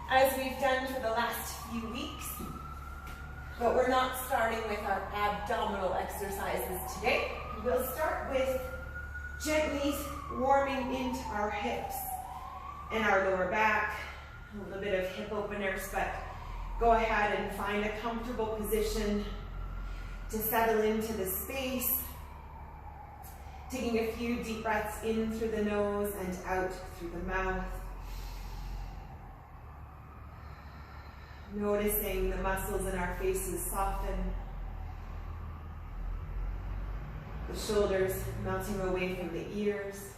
as we've done for the last few weeks. But we're not starting with our abdominal exercises today. We'll start with gently warming into our hips and our lower back. A little bit of hip openers, but go ahead and find a comfortable position to settle into the space. Taking a few deep breaths in through the nose and out through the mouth. Noticing the muscles in our faces soften. The shoulders melting away from the ears.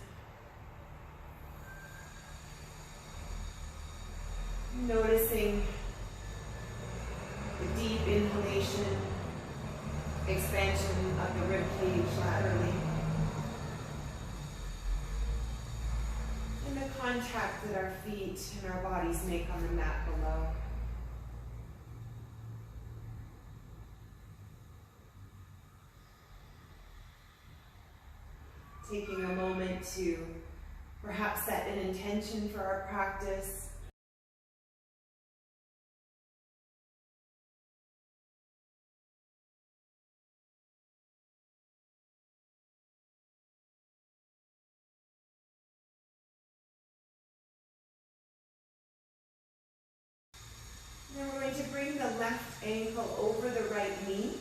Noticing the deep inhalation, expansion of the rib cage laterally. And the contact that our feet and our bodies make on the mat below. Taking a moment to perhaps set an intention for our practice. Then we're going to bring the left ankle over the right knee.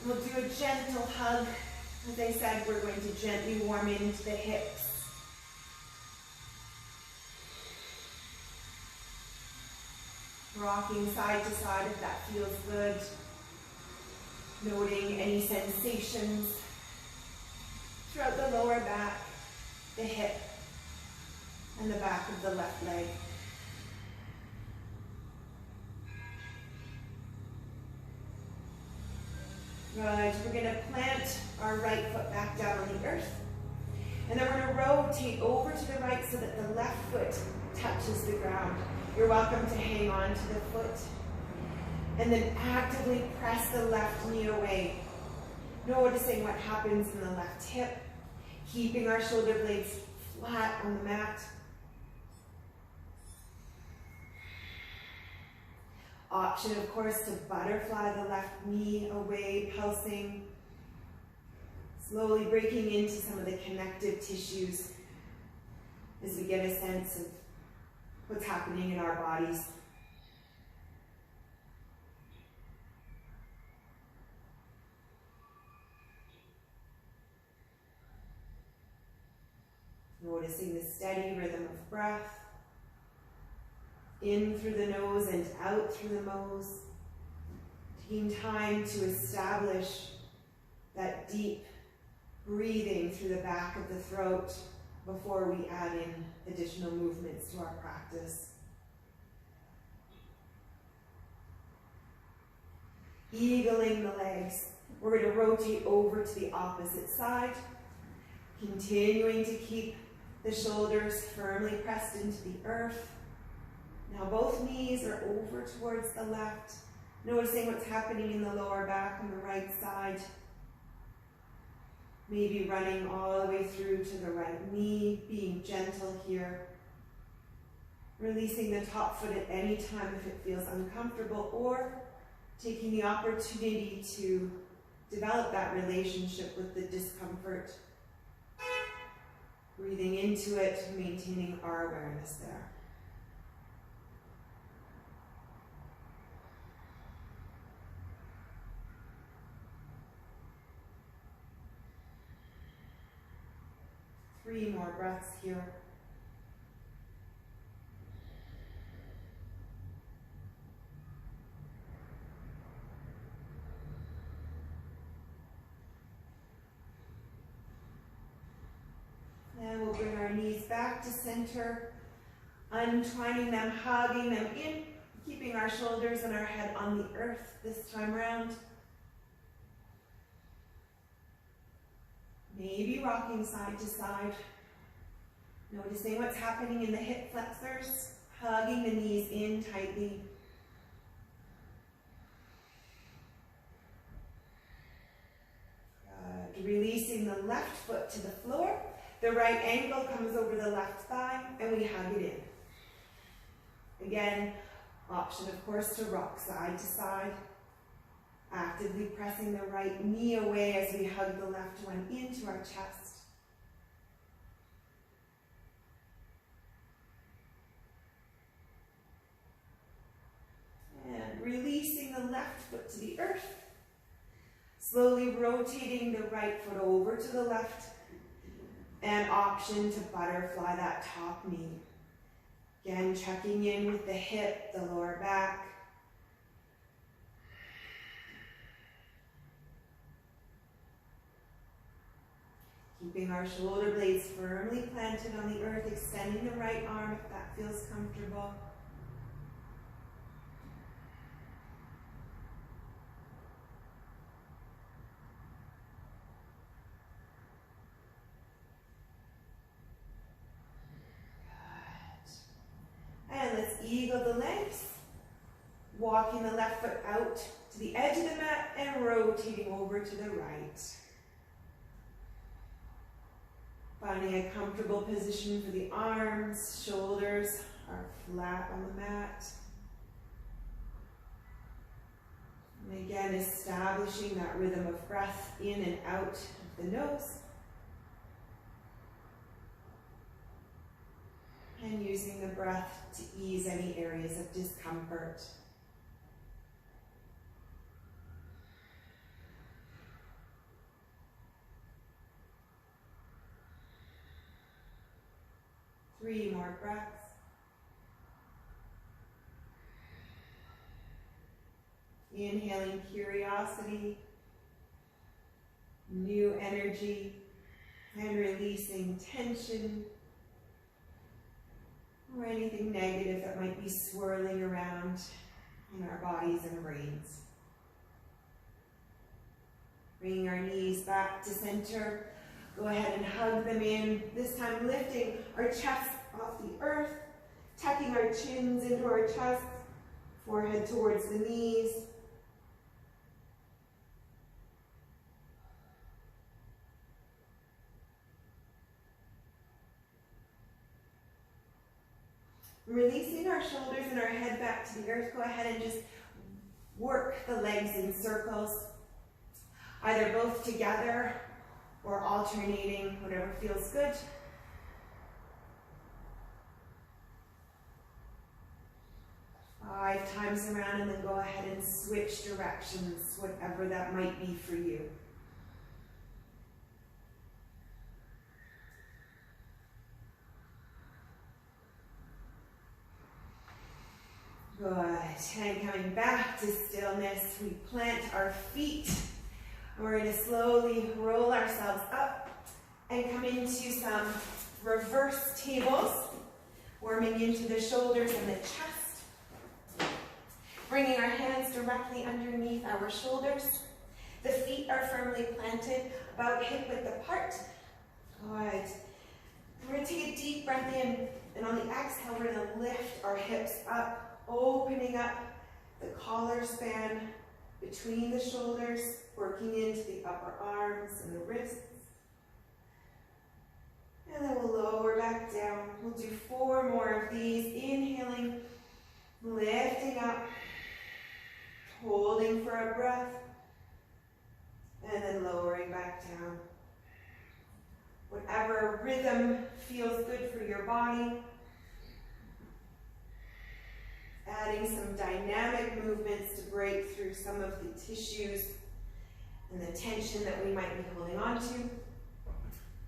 We'll do a gentle hug. As I said, we're going to gently warm into the hips. Rocking side to side if that feels good. Noting any sensations throughout the lower back, the hip, and the back of the left leg. Good. We're going to plant our right foot back down on the earth. And then we're going to rotate over to the right so that the left foot touches the ground. You're welcome to hang on to the foot. And then actively press the left knee away. Noticing what happens in the left hip. Keeping our shoulder blades flat on the mat. Option, of course, to butterfly the left knee away, pulsing. Slowly breaking into some of the connective tissues as we get a sense of what's happening in our bodies. Noticing the steady rhythm of breath. In through the nose and out through the nose. Taking time to establish that deep breathing through the back of the throat before we add in additional movements to our practice. Eagling the legs. We're going to rotate over to the opposite side. Continuing to keep the shoulders firmly pressed into the earth. Now both knees are over towards the left. Noticing what's happening in the lower back on the right side. Maybe running all the way through to the right knee, being gentle here. Releasing the top foot at any time if it feels uncomfortable, or taking the opportunity to develop that relationship with the discomfort. Breathing into it, maintaining our awareness there. Three more breaths here. Then we'll bring our knees back to center, untwining them, hugging them in, keeping our shoulders and our head on the earth this time around. Maybe rocking side to side. Noticing what's happening in the hip flexors, hugging the knees in tightly. Good. Releasing the left foot to the floor. The right ankle comes over the left thigh and we hug it in. Again, option of course to rock side to side. Actively pressing the right knee away as we hug the left one into our chest. And releasing the left foot to the earth. Slowly rotating the right foot over to the left. And option to butterfly that top knee. Again, checking in with the hip, the lower back. Keeping our shoulder blades firmly planted on the earth, extending the right arm if that feels comfortable. And let's eagle the legs, walking the left foot out to the edge of the mat and rotating over to the right. Finding a comfortable position for the arms, shoulders are flat on the mat. And again, establishing that rhythm of breath in and out of the nose. And using the breath to ease any areas of discomfort. Three more breaths. Inhaling curiosity, new energy, and releasing tension or anything negative that might be swirling around in our bodies and brains. Bringing our knees back to center. Go ahead and hug them in, this time lifting our chest off the earth, tucking our chins into our chest, forehead towards the knees. Releasing our shoulders and our head back to the earth, go ahead and just work the legs in circles, either both together or alternating, whatever feels good. Five times around, and then go ahead and switch directions, whatever that might be for you. Good, and coming back to stillness, we plant our feet. We're going to slowly roll ourselves up and come into some reverse tables, warming into the shoulders and the chest. Bringing our hands directly underneath our shoulders. The feet are firmly planted, about hip width apart. Good. We're going to take a deep breath in, and on the exhale, we're going to lift our hips up, opening up the collar span between the shoulders, working into the upper arms and the wrists. And then we'll lower back down. We'll do 4 more of these. Inhaling, lifting up, holding for a breath, and then lowering back down. Whatever rhythm feels good for your body. Adding some dynamic movements to break through some of the tissues and the tension that we might be holding on to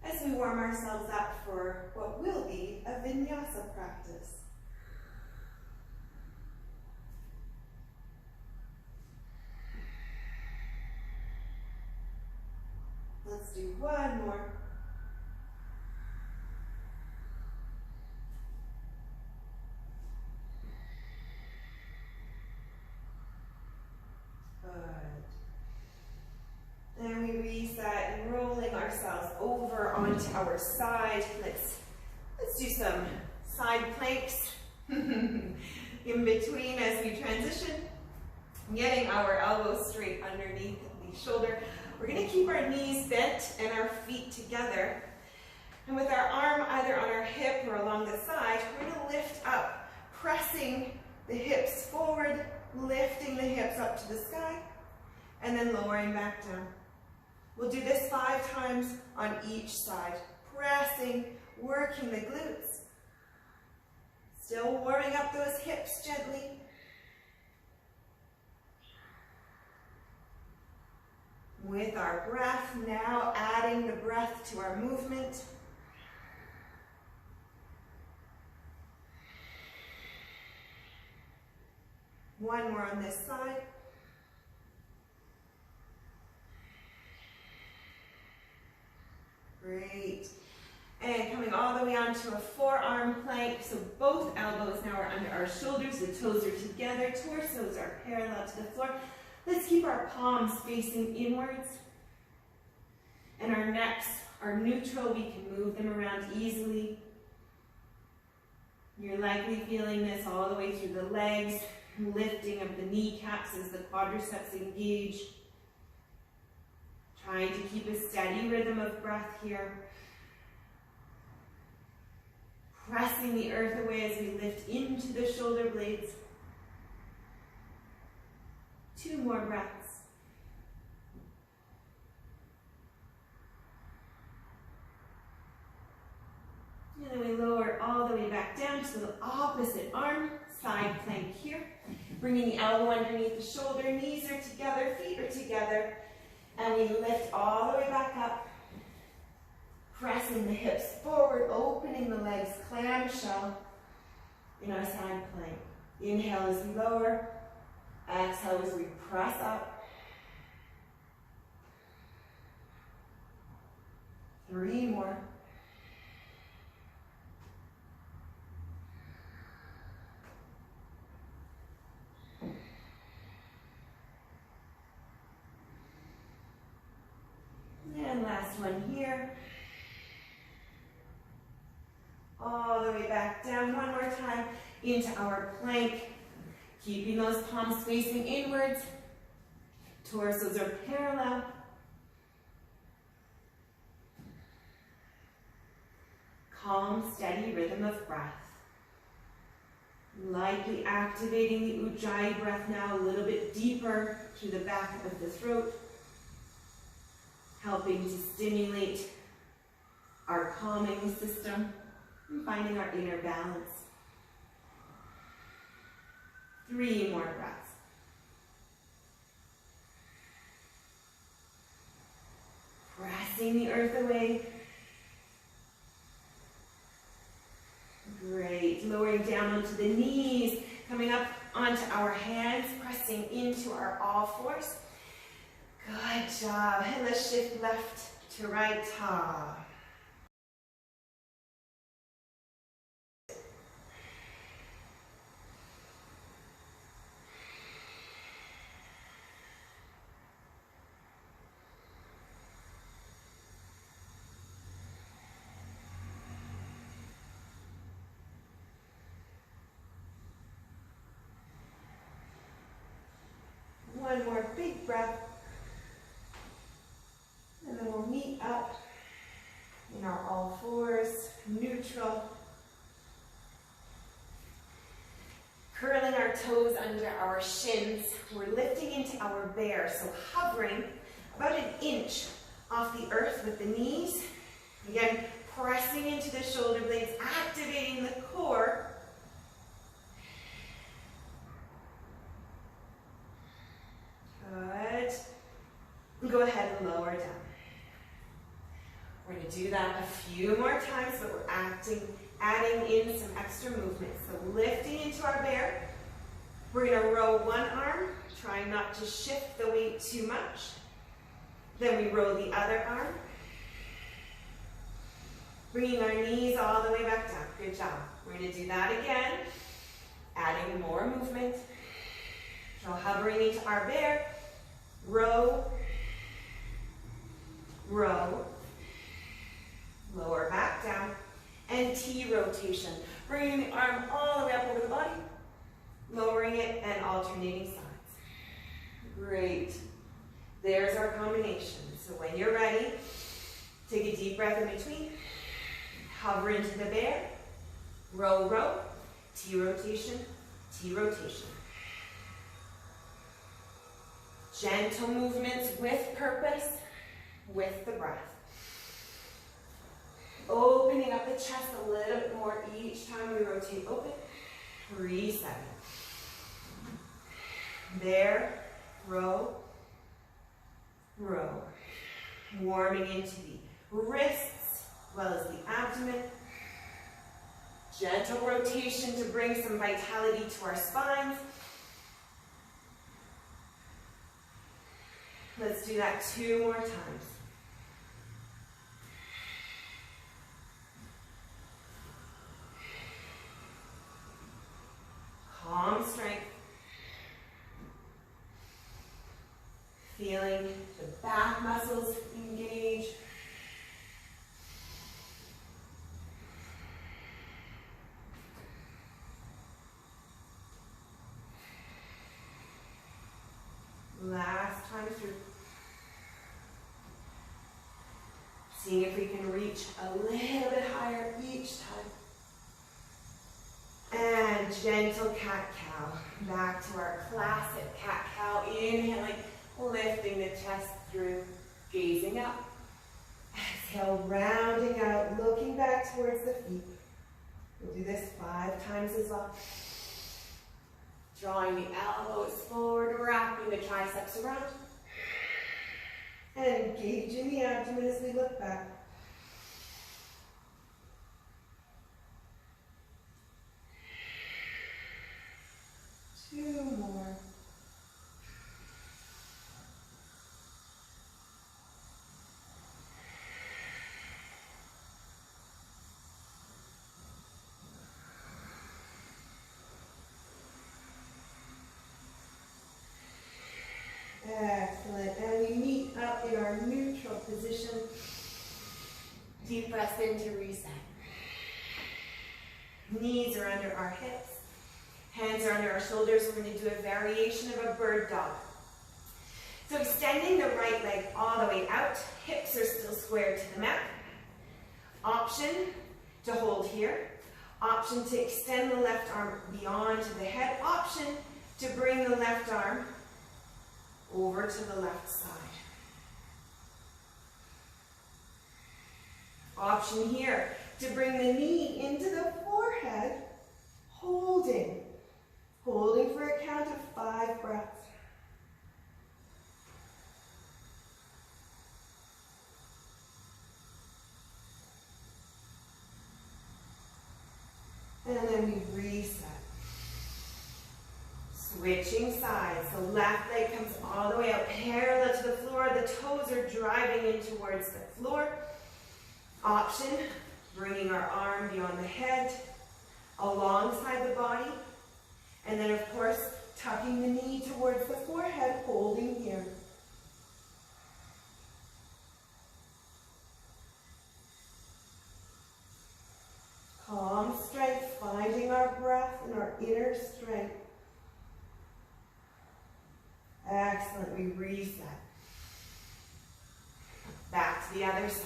as we warm ourselves up for what will be a Vinyasa practice. Let's do 1 more. Then we reset and rolling ourselves over onto our side. Let's do some side planks in between as we transition. Getting our elbows straight underneath the shoulder. We're going to keep our knees bent and our feet together. And with our arm either on our hip or along the side, we're going to lift up, pressing the hips forward, lifting the hips up to the sky, and then lowering back down. We'll do this 5 times on each side. Pressing, working the glutes. Still warming up those hips gently. With our breath, now adding the breath to our movement. One more on this side. Great. And coming all the way onto a forearm plank. So both elbows now are under our shoulders. The toes are together. Torsos are parallel to the floor. Let's keep our palms facing inwards. And our necks are neutral. We can move them around easily. You're likely feeling this all the way through the legs. Lifting of the kneecaps as the quadriceps engage. Trying to keep a steady rhythm of breath here. Pressing the earth away as we lift into the shoulder blades. 2 more breaths. And then we lower all the way back down to the opposite arm. Side plank here. Bringing the elbow underneath the shoulder, knees are together, feet are together. And we lift all the way back up. Pressing the hips forward, opening the legs, clamshell in our side plank. Inhale as we lower. Exhale as we press up. 3 more. And last one here. All the way back down. One more time into our plank. Keeping those palms facing inwards. Torsos are parallel. Calm, steady rhythm of breath. Lightly activating the Ujjayi breath now a little bit deeper through the back of the throat. Helping to stimulate our calming system and finding our inner balance. 3 more breaths. Pressing the earth away. Great. Lowering down onto the knees. Coming up onto our hands. Pressing into our all fours. Good job. And let's shift left to right. Ta. One more big breath. And then we'll meet up in our all fours, neutral. Curling our toes under our shins. We're lifting into our bear, so hovering about 1 inch off the earth with the knees. Again, pressing into the shoulder blades, activating the core. Good. Go ahead and lower down. We're going to do that a few more times, but we're adding in some extra movement. So lifting into our bear. We're going to row one arm, trying not to shift the weight too much. Then we row the other arm. Bringing our knees all the way back down. Good job. We're going to do that again. Adding more movement. So hovering into our bear. Row. Row. Lower back down. And T rotation. Bringing the arm all the way up over the body. Lowering it and alternating sides. Great. There's our combination. So when you're ready, take a deep breath in between. Hover into the bear. Row, row. T rotation, T rotation. Gentle movements with purpose, with the breath. Opening up the chest a little bit more each time we rotate open. Reset. There, row, row. Warming into the wrists, as well as the abdomen. Gentle rotation to bring some vitality to our spines. Let's do that 2 more times. Calm strength. Feeling the back muscles engage. Last time through. Seeing if we can reach a little bit higher each time. And gentle cat-cow. Back to our classic cat-cow. Inhaling, lifting the chest through, gazing up. Exhale, rounding out, looking back towards the feet. We'll do this 5 times as well. Drawing the elbows forward, wrapping the triceps around. And engaging the abdomen as we look back. Two more. Excellent. And we meet up in our neutral position. Deep breath in to reset. Knees are under our hips. Hands are under our shoulders. We're going to do a variation of a bird dog. So extending the right leg all the way out. Hips are still square to the mat. Option to hold here. Option to extend the left arm beyond to the head. Option to bring the left arm over to the left side. Option here to bring the knee into the forehead, holding. Holding for a count of 5 breaths. And then we reset. Switching sides. The left leg comes all the way up, parallel to the floor. The toes are driving in towards the floor. Option, bringing our arm beyond the head, alongside the body. And then, of course, tucking the knee towards the forehead, holding here. Calm strength, finding our breath and our inner strength. Excellent, we reset. Back to the other side.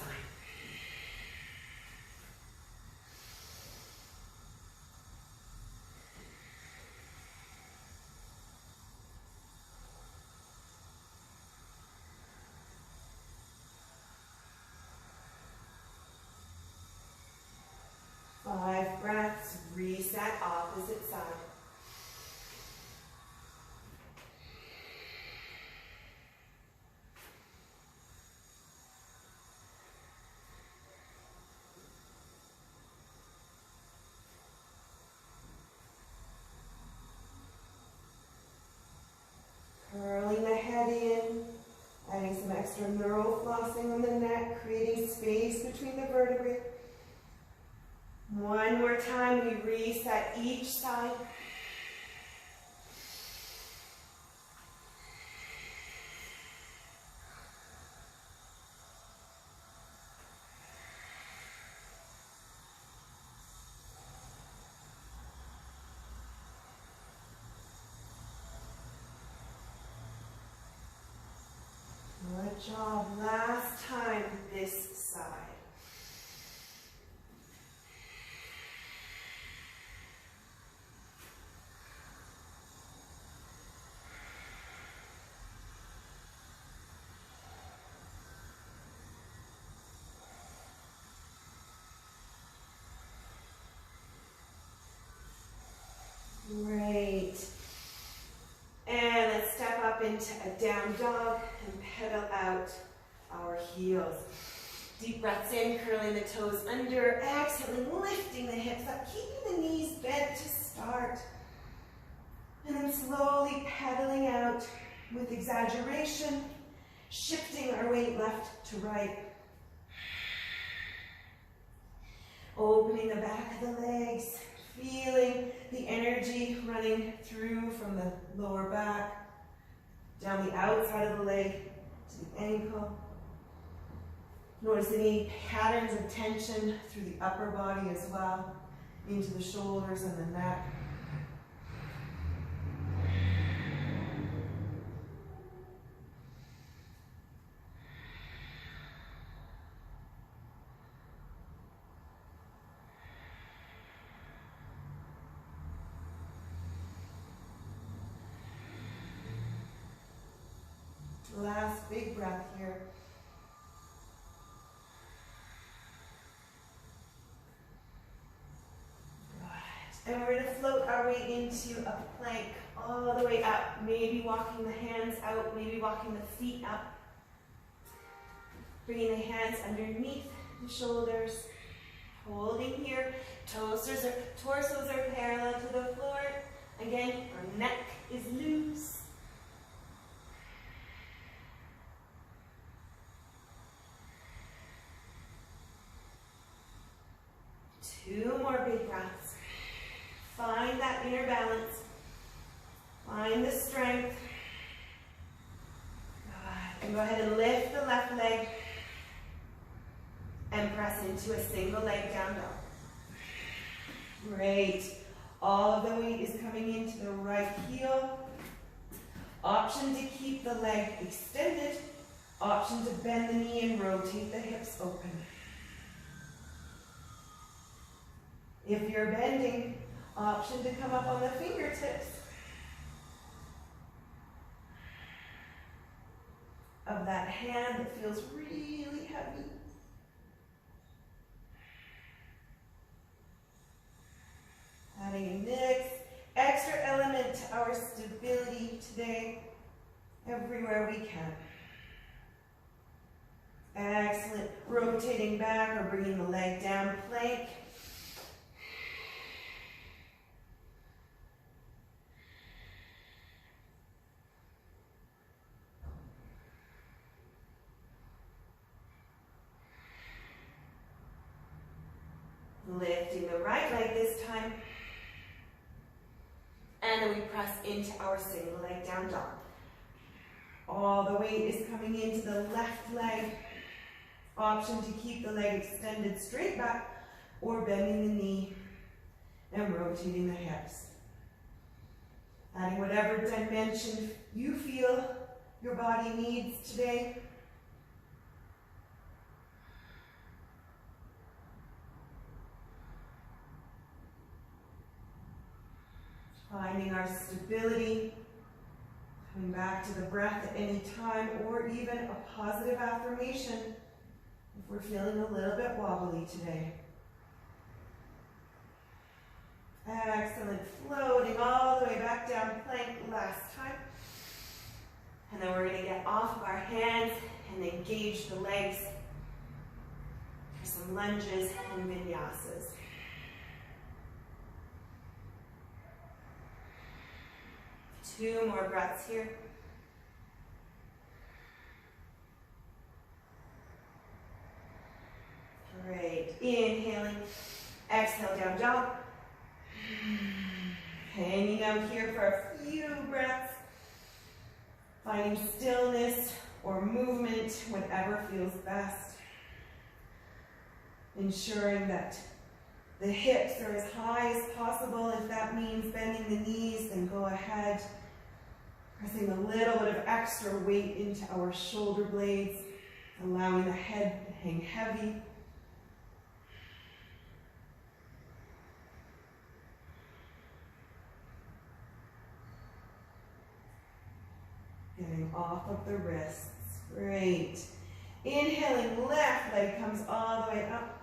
Five breaths, reset, opposite side. Curling the head in, adding some extra neural flossing on the neck, creating space between the vertebrae. One more time, we reset each side. Good job. Last time, this side. into a down dog and pedal out our heels. Deep breaths in, curling the toes under, exhaling, lifting the hips up, keeping the knees bent to start. And then slowly pedaling out with exaggeration, shifting our weight left to right. Opening the back of the legs, feeling the energy running through from the lower back, down the outside of the leg to the ankle. Notice any patterns of tension through the upper body as well, into the shoulders and the neck. Last big breath here. And we're going to float our way into a plank all the way up. Maybe walking the hands out, maybe walking the feet up. Bringing the hands underneath the shoulders. Holding here. Torsos are parallel to the floor. Again, our neck is loose. Two more big breaths. Find that inner balance. Find the strength. Good. And go ahead and lift the left leg and press into a single leg down dog. Great. All of the weight is coming into the right heel. Option to keep the leg extended. Option to bend the knee and rotate the hips open. If you're bending, option to come up on the fingertips of that hand that feels really heavy. Adding a next extra element to our stability today, everywhere we can. Excellent. Rotating back or bringing the leg down, plank. Lifting the right leg this time. And then we press into our single leg down dog. All the weight is coming into the left leg. Option to keep the leg extended straight back or bending the knee and rotating the hips. Adding whatever dimension you feel your body needs today. Finding our stability, coming back to the breath at any time, or even a positive affirmation if we're feeling a little bit wobbly today. Excellent. Floating all the way back down plank last time. And then we're going to get off of our hands and engage the legs for some lunges and vinyasas. Two more breaths here. Great. Inhaling. Exhale, down dog. Hanging out here for a few breaths. Finding stillness or movement, whatever feels best. Ensuring that the hips are as high as possible. If that means bending the knees, then go ahead. Pressing a little bit of extra weight into our shoulder blades, allowing the head to hang heavy. Getting off of the wrists. Great. Inhaling, left leg comes all the way up.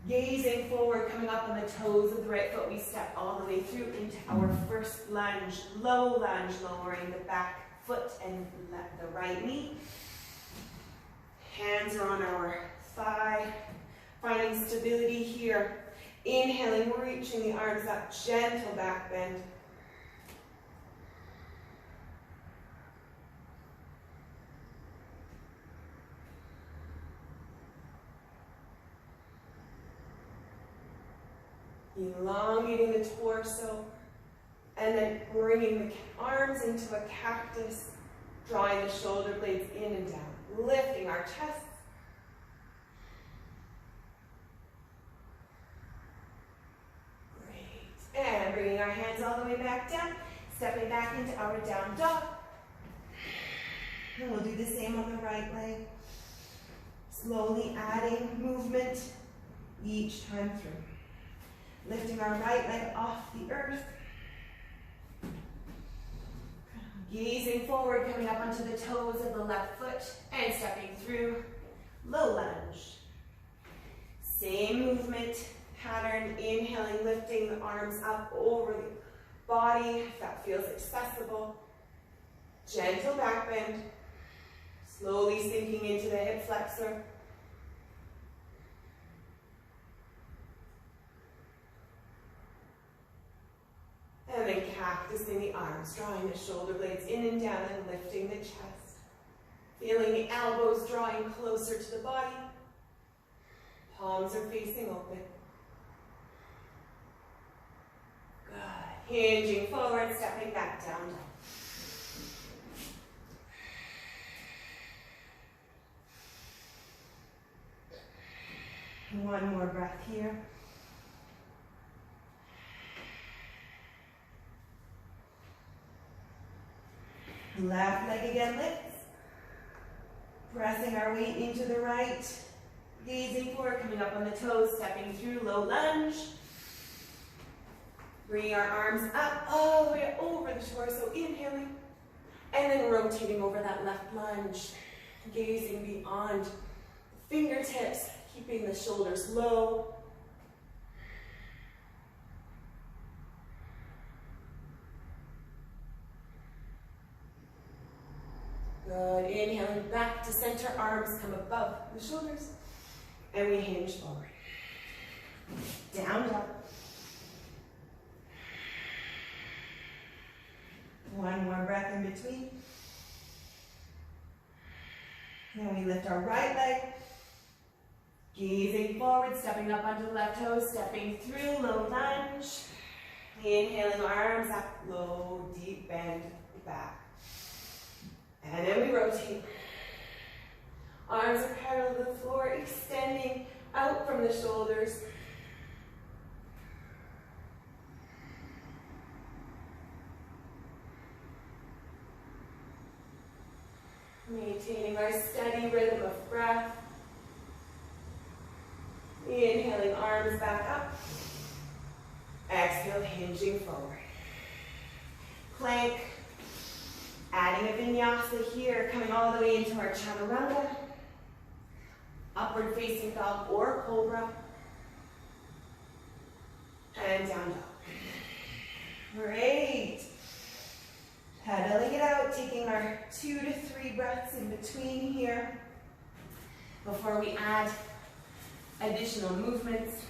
Gazing forward, coming up on the toes of the right foot, we step all the way through into our first lunge, low lunge, lowering the back foot and the right knee. Hands are on our thigh, finding stability here. Inhaling, reaching the arms up, gentle back bend. Elongating the torso, and then bringing the arms into a cactus, drawing the shoulder blades in and down, lifting our chest. Great. And bringing our hands all the way back down, stepping back into our down dog. And we'll do the same on the right leg. Slowly adding movement each time through. Lifting our right leg off the earth. Gazing forward, coming up onto the toes of the left foot and stepping through. Low lunge. Same movement pattern. Inhaling, lifting the arms up over the body if that feels accessible. Gentle back bend. Slowly sinking into the hip flexor. And then cactusing the arms, drawing the shoulder blades in and down and lifting the chest. Feeling the elbows drawing closer to the body. Palms are facing open. Good. Hinging forward, stepping back down. One more breath here. Left leg again lifts. Pressing our weight into the right. Gazing forward, coming up on the toes, stepping through, low lunge. Bringing our arms up all the way over the torso, inhaling. And then rotating over that left lunge. Gazing beyond the fingertips, keeping the shoulders low. Good. Inhaling back to center, arms come above the shoulders, and we hinge forward. Down dog. One more breath in between. Then we lift our right leg, gazing forward, stepping up onto the left toe, stepping through, low lunge. Inhaling, arms up, low, deep bend back. And then we rotate. Arms are parallel to the floor, extending out from the shoulders. Maintaining our steady rhythm of breath. Inhaling, arms back up. Exhale, hinging forward. Plank. Adding a vinyasa here, coming all the way into our chaturanga. Upward facing dog or cobra. And down dog. Great. Pedaling it out, taking our 2 to 3 breaths in between here before we add additional movements.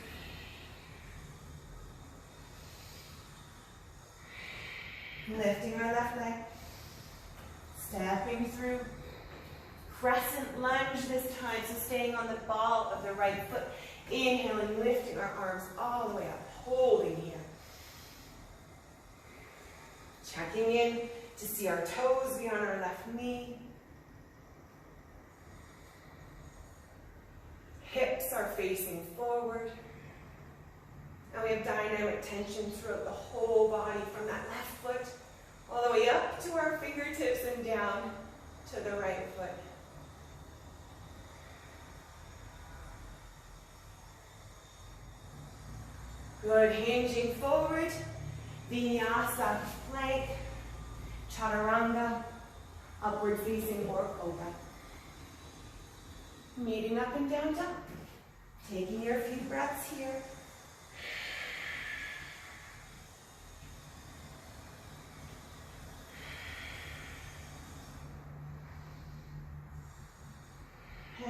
Lifting our left leg. Stepping through, crescent lunge this time, so staying on the ball of the right foot. Inhaling, lifting our arms all the way up, holding here. Checking in to see our toes beyond our left knee. Hips are facing forward. And we have dynamic tension throughout the whole body from that left foot all the way up to our fingertips and down to the right foot. Good, hinging forward, Vinyasa, plank, chaturanga, upward facing or cobra. Meeting up and down dog. Taking your few breaths here.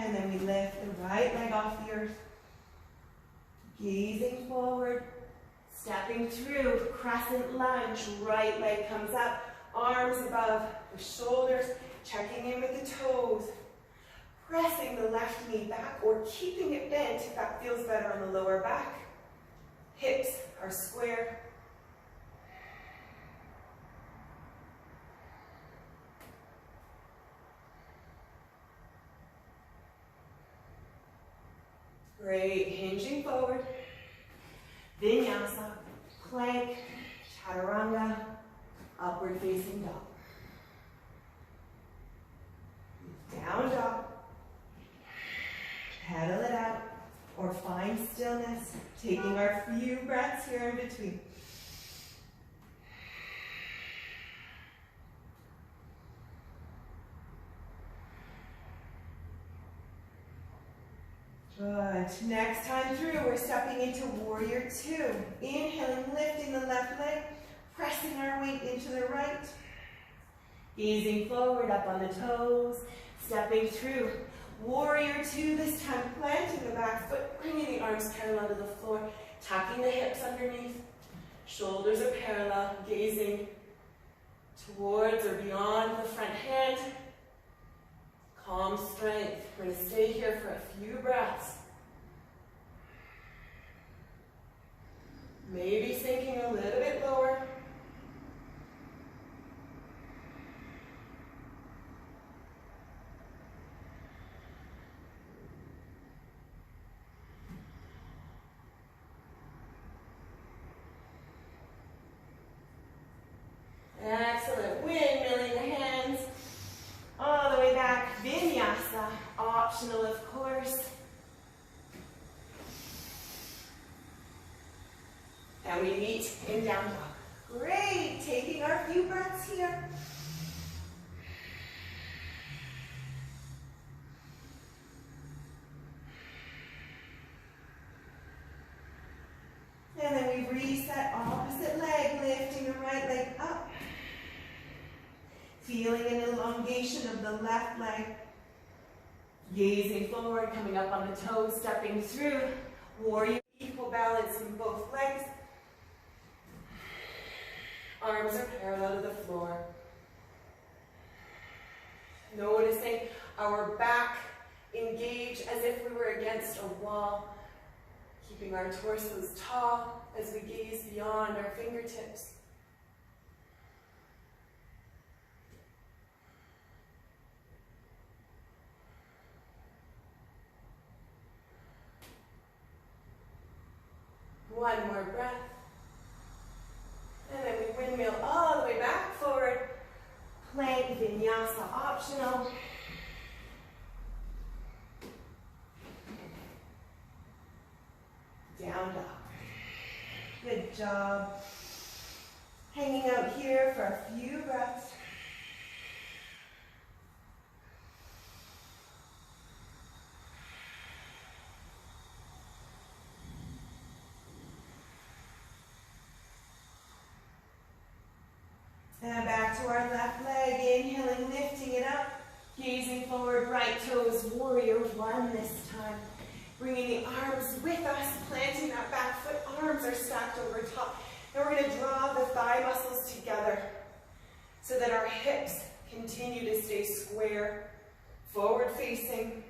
And then we lift the right leg off the earth. Gazing forward, stepping through, crescent lunge, right leg comes up, arms above the shoulders, checking in with the toes, pressing the left knee back or keeping it bent if that feels better on the lower back. Hips are square. Great, hinging forward. Vinyasa, plank, chaturanga, upward facing dog. Down dog. Pedal it out or find stillness, taking our few breaths here in between. Good. Next time through, we're stepping into warrior two. Inhaling, lifting the left leg, pressing our weight into the right. Gazing forward, up on the toes, stepping through. Warrior two, this time planting the back foot, bringing the arms parallel to the floor, tucking the hips underneath. Shoulders are parallel, gazing towards or beyond the front hand. Calm strength. We're going to stay here for a few breaths. Maybe sinking a little bit lower. Excellent. Windmilling the hands all the way back. Vinyasa, optional of course. And we meet in down dog. Great. Taking our few breaths here. And then we reset opposite leg, lifting the right leg up. Feeling an elongation of the left leg. Gazing forward, coming up on the toes, stepping through. Warrior, equal balance in both legs. Arms are parallel to the floor. Noticing our back engage as if we were against a wall. Keeping our torsos tall as we gaze beyond our fingertips. One more breath. And then we windmill all the way back forward. Plank, vinyasa, optional. Down dog. Good job. Hanging out here for a few breaths. And back to our left leg, inhaling, lifting it up, gazing forward, right toes, warrior one this time. Bringing the arms with us, planting that back foot, arms are stacked over top. And we're going to draw the thigh muscles together so that our hips continue to stay square, forward facing.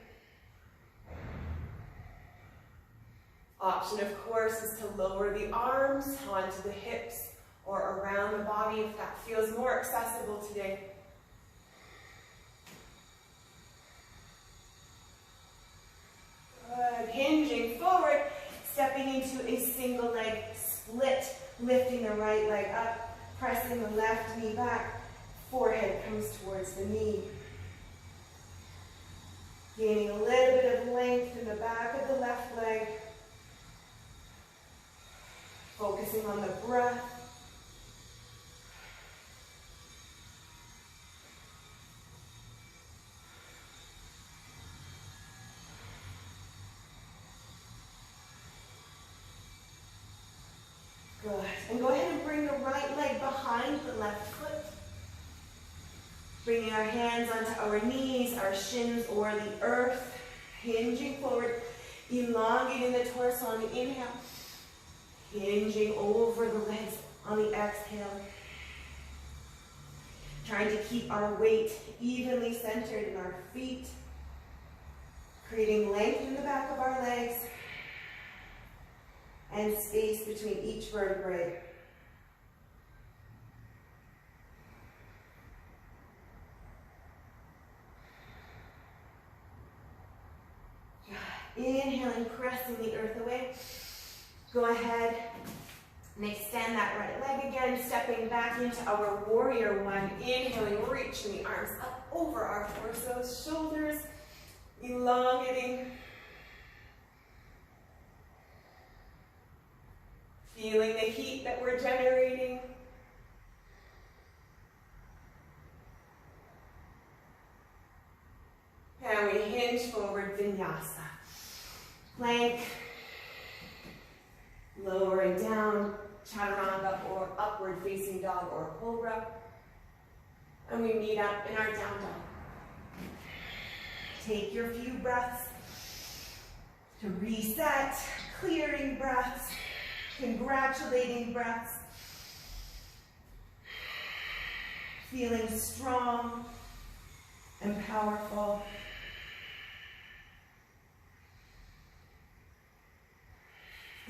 Option, of course, is to lower the arms onto the hips or around the body if that feels more accessible today. Good. Hinging forward, stepping into a single leg split, lifting the right leg up, pressing the left knee back, forehead comes towards the knee. Gaining a little bit of length in the back of the left leg, focusing on the breath. Good. And go ahead and bring the right leg behind the left foot. Bringing our hands onto our knees, our shins, or the earth. Hinging forward, elongating the torso on the inhale. Hinging over the legs on the exhale. Trying to keep our weight evenly centered in our feet. Creating length in the back of our legs. And space between each vertebrae. Inhaling, pressing the earth away. Go ahead and extend that right leg again, stepping back into our warrior one. Inhaling, reaching the arms up over our torsos, shoulders, elongating. Feeling the heat that we're generating. And we hinge forward, Vinyasa. Plank. Lowering down, chaturanga or upward facing dog or cobra. And we meet up in our down dog. Take your few breaths to reset, clearing breaths, congratulating breaths. Feeling strong and powerful.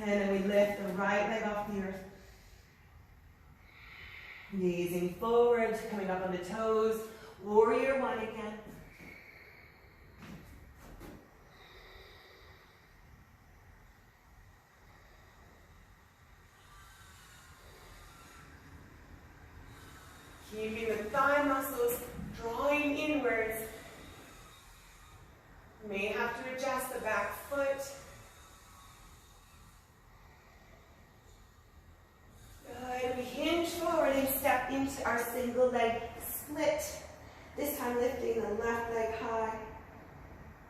And then we lift the right leg off the earth. Gazing forward, coming up on the toes. Warrior one again. Keeping the thigh muscles drawing inwards. You may have to adjust the back foot. Good. We hinge forward and step into our single leg split. This time lifting the left leg high.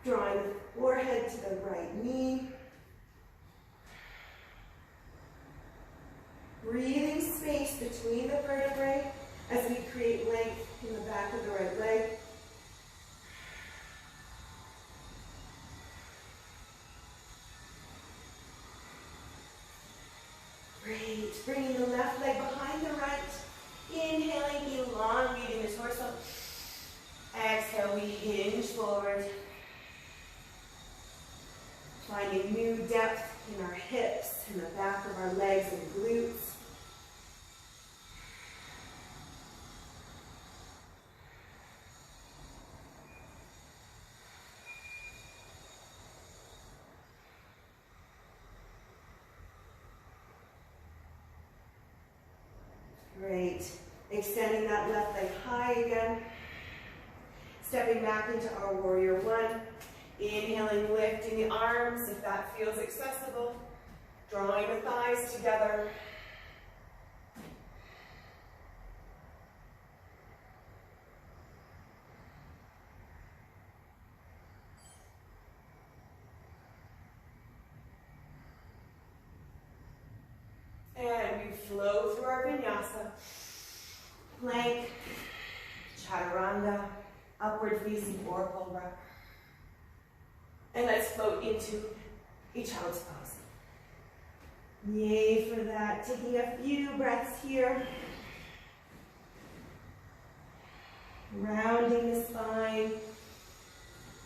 Drawing the forehead to the right knee. Breathing space between the vertebrae as we create length in the back of the right leg. Great. Bringing the left leg behind the right. Inhaling, elongating the torso. Exhale, we hinge forward. Finding new depth in our hips, in the back of our legs and glutes. Great. Extending that left leg high again. Stepping back into our warrior one. Inhaling, lifting the arms if that feels accessible. Drawing the thighs together. And we flow through our vinyasa. Plank, chaturanga, upward facing or cobra. And let's float into a child's pose. Yay for that. Taking a few breaths here. Rounding the spine.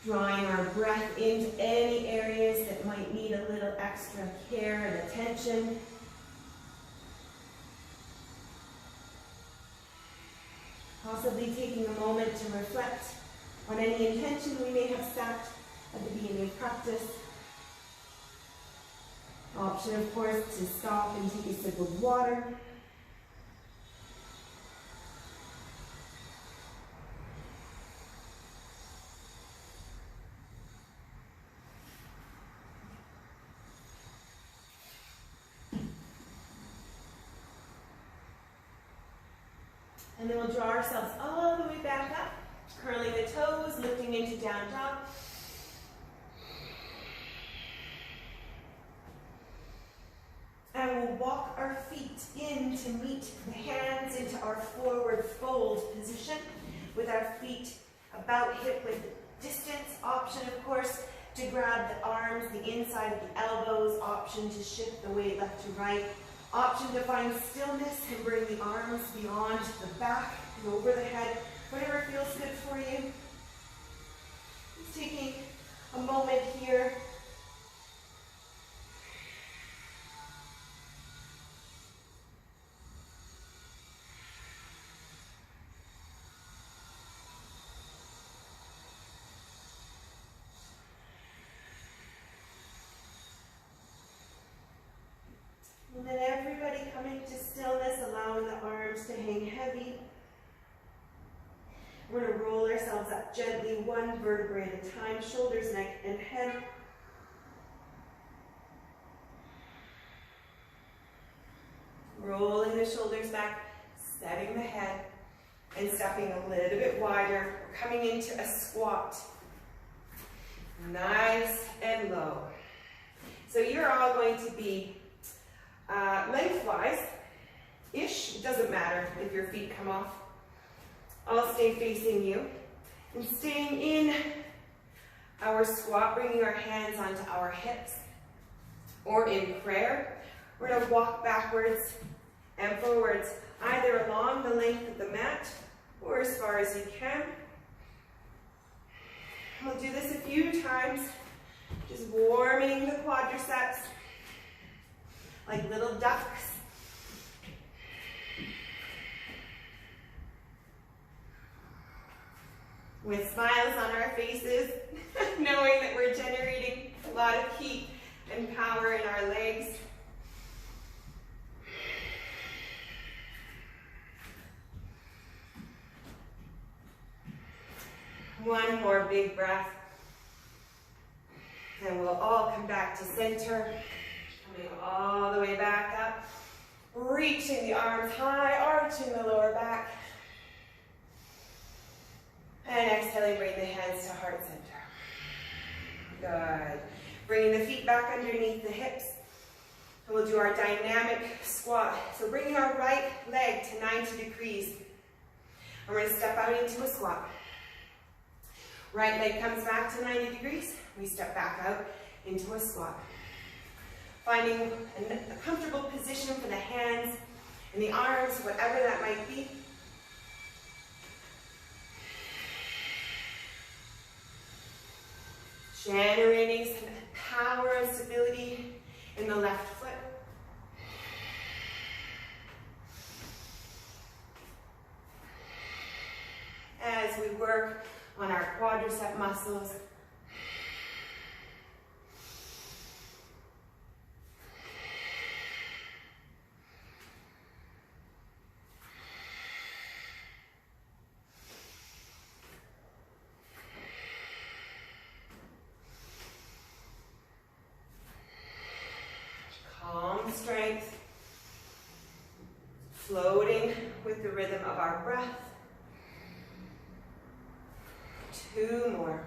Drawing our breath into any areas that might need a little extra care and attention. Possibly taking a moment to reflect on any intention we may have set at the beginning of practice. Option, of course, to stop and take a sip of water. And then we'll draw ourselves all the way back up, curling the toes, lifting into down dog. And we'll walk our feet in to meet the hands into our forward fold position with our feet about hip width distance. Option, of course, to grab the arms, the inside of the elbows, option to shift the weight left to right, option to find stillness and bring the arms beyond the back and over the head, whatever feels good for you. Just taking a moment here. And then everybody coming to stillness, allowing the arms to hang heavy. We're going to roll ourselves up gently, one vertebrae at a time, shoulders, neck, and head. Rolling the shoulders back, setting the head, and stepping a little bit wider. We're coming into a squat. Nice and low. So you're all going to be lengthwise-ish. It doesn't matter if your feet come off. I'll stay facing you. And staying in our squat, bringing our hands onto our hips. Or in prayer, we're going to walk backwards and forwards, either along the length of the mat or as far as you can. We'll do this a few times, just warming the quadriceps like little ducks. With smiles on our faces, knowing that we're generating a lot of heat and power in our legs. One more big breath. And we'll all come back to center. Coming all the way back up. Reaching the arms high, arching the lower back. And exhaling, bring the hands to heart center. Good. Bringing the feet back underneath the hips. And we'll do our dynamic squat. So bringing our right leg to 90 degrees. And we're going to step out into a squat. Right leg comes back to 90 degrees. We step back out into a squat. Finding a comfortable position for the hands and the arms, whatever that might be. Generating some power and stability in the left foot. As we work on our quadricep muscles. Calm strength, floating with the rhythm of our breath. 2 more.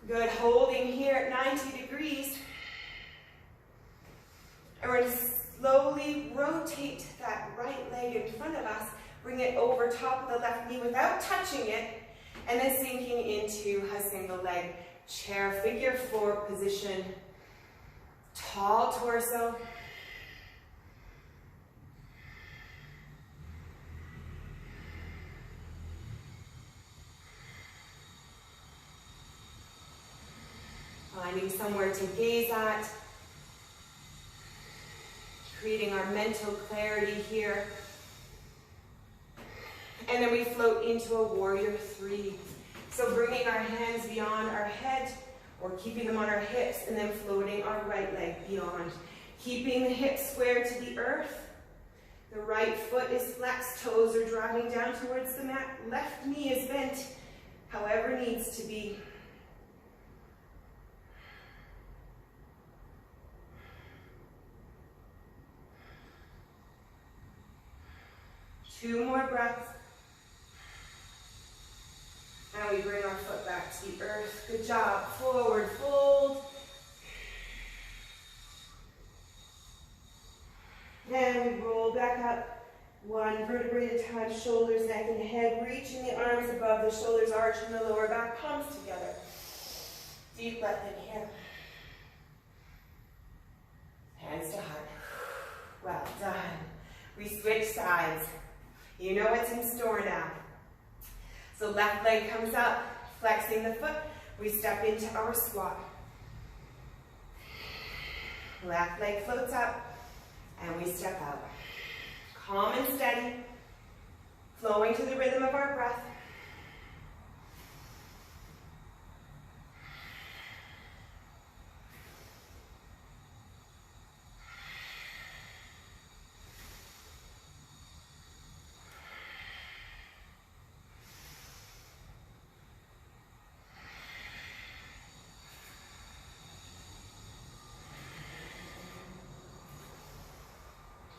Good, holding here at 90 degrees. And we're going to slowly rotate that right leg in front of us, bring it over top of the left knee without touching it, and then sinking into a single leg chair, figure 4 position, tall torso. Finding somewhere to gaze at, creating our mental clarity here. And then we float into a warrior 3. So bringing our hands beyond our head or keeping them on our hips and then floating our right leg beyond. Keeping the hips square to the earth. The right foot is flexed, toes are driving down towards the mat. Left knee is bent, however it needs to be. Two more breaths. And we bring our foot back to the earth. Good job. Forward fold. And we roll back up One vertebrae at a time, shoulders, neck, and head. Reaching the arms above the shoulders, arching the lower back, palms together. Deep breath in here. Hands to heart. Well done. We switch sides. You know what's in store now. So left leg comes up, flexing the foot. We step into our squat. Left leg floats up, and we step out. Calm and steady, flowing to the rhythm of our breath.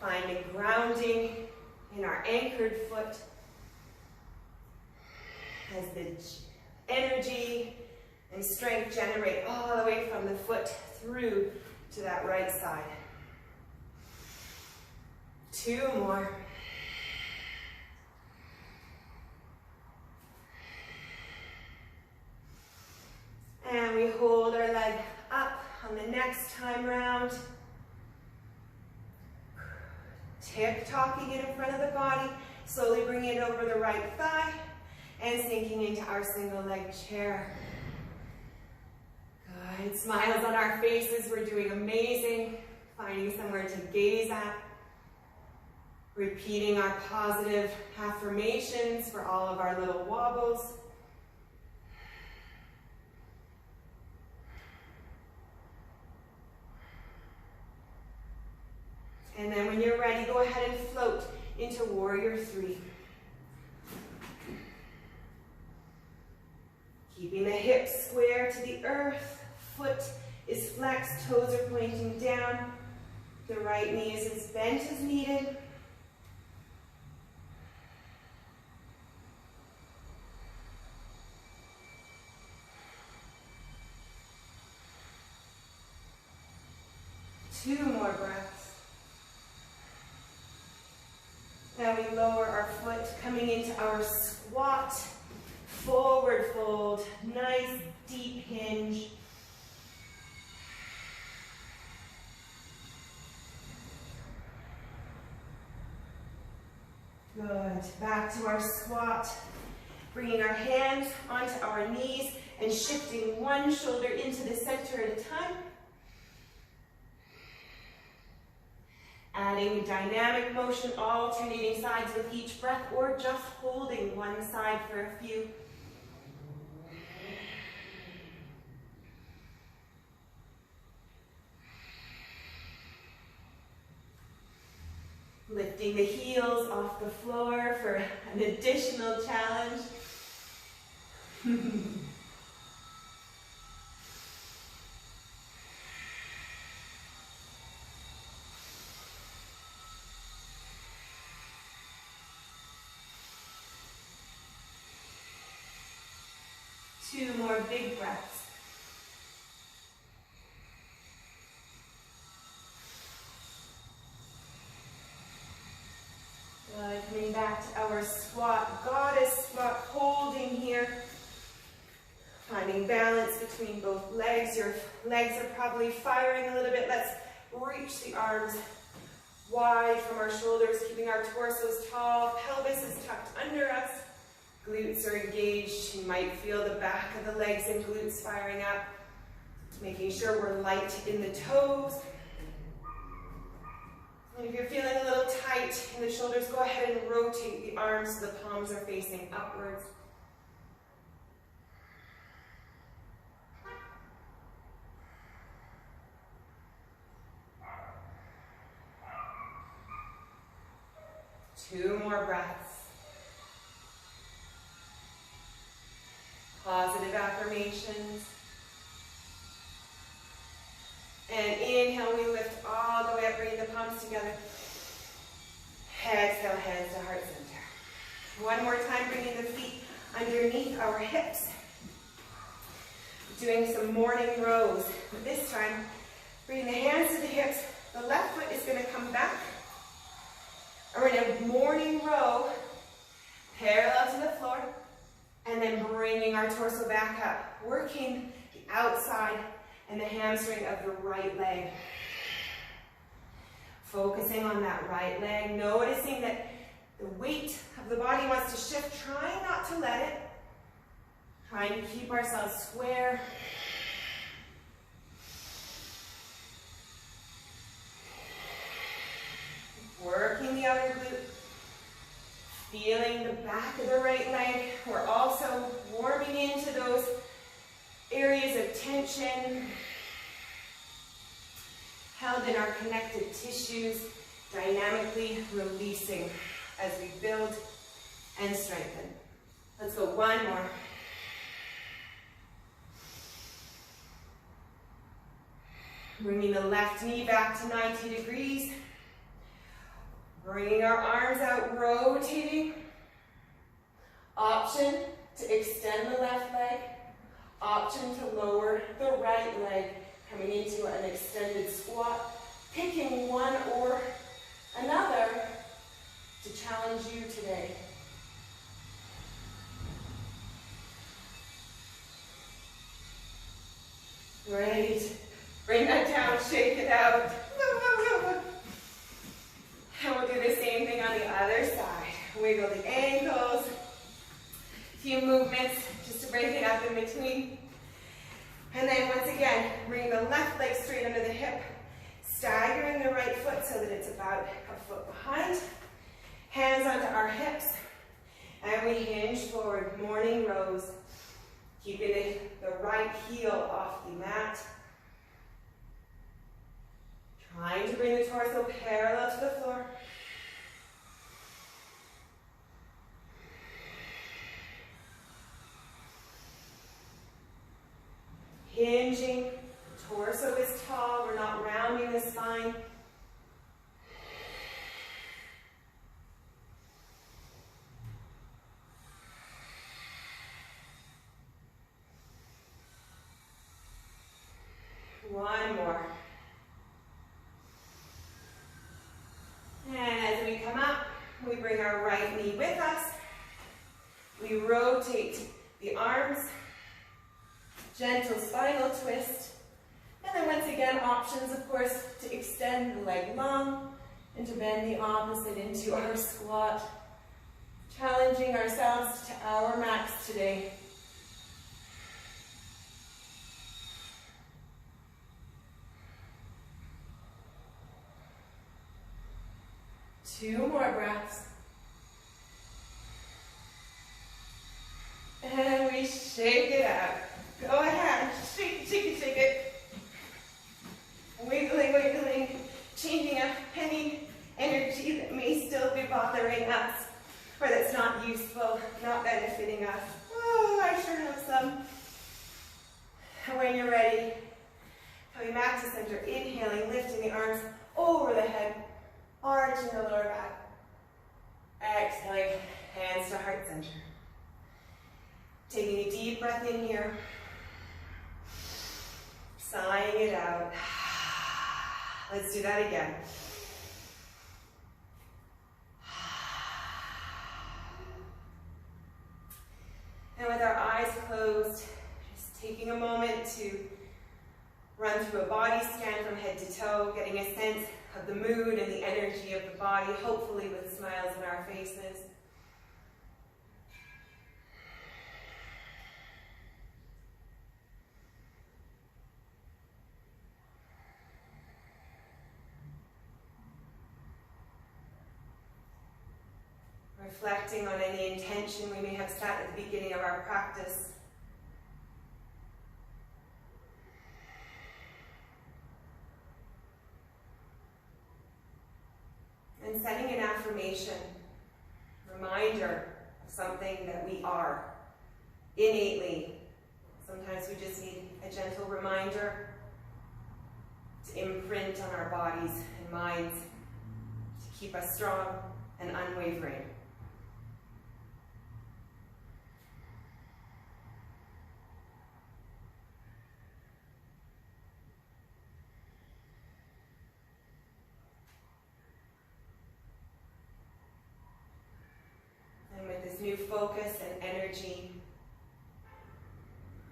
Finding grounding in our anchored foot as the energy and strength generate all the way from the foot through to that right side. 2 more. And we hold our leg up on the next time round. Tip-tocking it in front of the body, slowly bringing it over the right thigh and sinking into our single leg chair. Good, smiles on our faces, we're doing amazing. Finding somewhere to gaze at. Repeating our positive affirmations for all of our little wobbles. And then when you're ready, go ahead and float into Warrior 3. Keeping the hips square to the earth, foot is flexed, toes are pointing down. The right knee is as bent as needed. Two more breaths. Now we lower our foot, coming into our squat, forward fold, nice deep hinge. Good, back to our squat, bringing our hands onto our knees and shifting one shoulder into the center at a time. Adding dynamic motion, alternating sides with each breath, or just holding one side for a few. Lifting the heels off the floor for an additional challenge. 2 more big breaths. Good. Coming back to our squat, goddess squat, holding here. Finding balance between both legs. Your legs are probably firing a little bit. Let's reach the arms wide from our shoulders, keeping our torsos tall. Pelvis is tucked under us. Glutes are engaged. You might feel the back of the legs and glutes firing up. Making sure we're light in the toes. And if you're feeling a little tight in the shoulders, go ahead and rotate the arms so the palms are facing upwards. Two more breaths. Positive affirmations. And inhale, we lift all the way up, bringing the palms together. Exhale, hands to heart center. One more time, bringing the feet underneath our hips. Doing some morning rows. This time, bringing the hands to the hips. The left foot is going to come back. And we're in a morning row, parallel to the floor, and then bringing our torso back up, working the outside and the hamstring of the right leg. Focusing on that right leg, noticing that the weight of the body wants to shift, trying not to let it, trying to keep ourselves square. Working the outer glute, feeling the back of the right leg. We're also warming into those areas of tension held in our connective tissues, dynamically releasing as we build and strengthen. Let's go one more. Bringing the left knee back to 90 degrees. Bringing our arms out, rotating. Option to extend the left leg. Option to lower the right leg, coming into an extended squat. Picking one or another to challenge you today. Great. Bring that down, shake it out. And we'll do the same thing on the other side. Wiggle the ankles. A few movements just to break it up in between. And then once again, bring the left leg straight under the hip. Staggering the right foot so that it's about a foot behind. Hands onto our hips. And we hinge forward, morning rows. Keeping the right heel off the mat. Trying to bring the torso parallel to the floor. Hinging, the torso is tall, we're not rounding the spine. One more. And as we come up, we bring our right knee with us. We rotate the arms, gentle spinal twist. And then once again, options, of course, to extend the leg long and to bend the opposite into our squat. Challenging ourselves to our max today. Two more breaths. And we shake it out. Go ahead, shake it, shake it, shake it. Wiggling, wiggling, changing up any energy that may still be bothering us or that's not useful, not benefiting us. Oh, I sure have some. And when you're ready, coming back to center, inhaling, lifting the arms over the head. Arching the lower back. Exhaling, hands to heart center. Taking a deep breath in here. Sighing it out. Let's do that again. And with our eyes closed, just taking a moment to run through a body scan from head to toe, getting a sense of the mood and the energy of the body, hopefully with smiles on our faces. Reflecting on any intention we may have set at the beginning of our practice. And setting an affirmation, reminder of something that we are innately. Sometimes we just need a gentle reminder to imprint on our bodies and minds to keep us strong and unwavering. new focus and energy.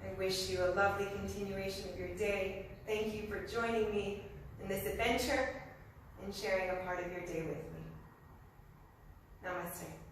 I wish you a lovely continuation of your day. Thank you for joining me in this adventure and sharing a part of your day with me. Namaste.